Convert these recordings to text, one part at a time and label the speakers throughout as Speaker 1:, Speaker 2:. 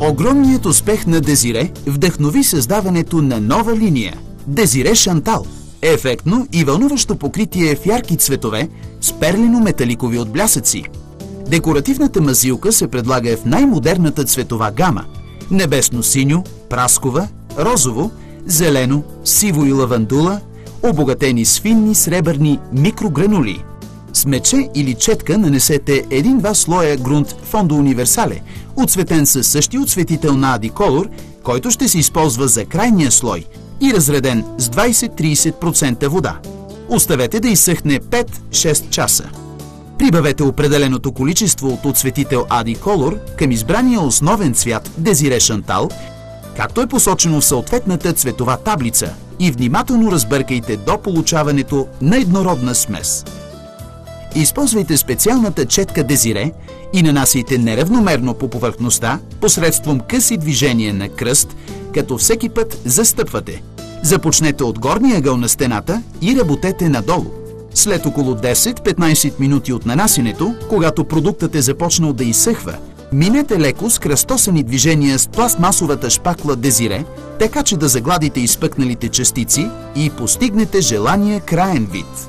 Speaker 1: Огромният успех на Дезире вдъхнови създаването на нова линия – Дезире Шантал. Ефектно и вълнуващо покритие в ярки цветове с перлено-металикови отблясъци. Декоративната мазилка се предлага в най-модерната цветова гама – небесно-синьо, праскова, розово, зелено, сиво и лавандула, обогатени с финни сребърни микрогранули. С мече или четка нанесете 1-2 слоя грунт Фондо Универсале, отцветен със същия отцветител на Адиколор, който ще се използва за крайния слой и разреден с 20-30% вода. Оставете да изсъхне 5-6 часа. Прибавете определеното количество от отцветител Адиколор към избрания основен цвят Дезире Шантал, както е посочено в съответната цветова таблица, и внимателно разбъркайте до получаването на еднородна смес. Използвайте специалната четка Дезире и нанасяйте неравномерно по повърхността посредством къси движения на кръст, като всеки път застъпвате. Започнете от горния ъгъл на стената и работете надолу. След около 10-15 минути от нанасянето, когато продуктът е започнал да изсъхва, минете леко с кръстосани движения с пластмасовата шпакла Дезире, така че да загладите изпъкналите частици и постигнете желания краен вид.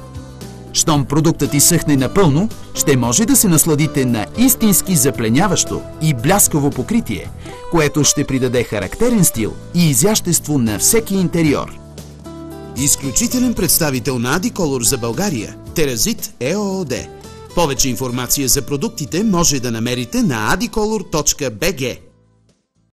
Speaker 1: Щом продуктът изсъхне напълно, ще може да се насладите на истински запленяващо и бляскаво покритие, което ще придаде характерен стил и изящество на всеки интериор. Изключителен представител на Адиколор за България – Теразит ЕООД. Повече информация за продуктите може да намерите на adicolor.bg.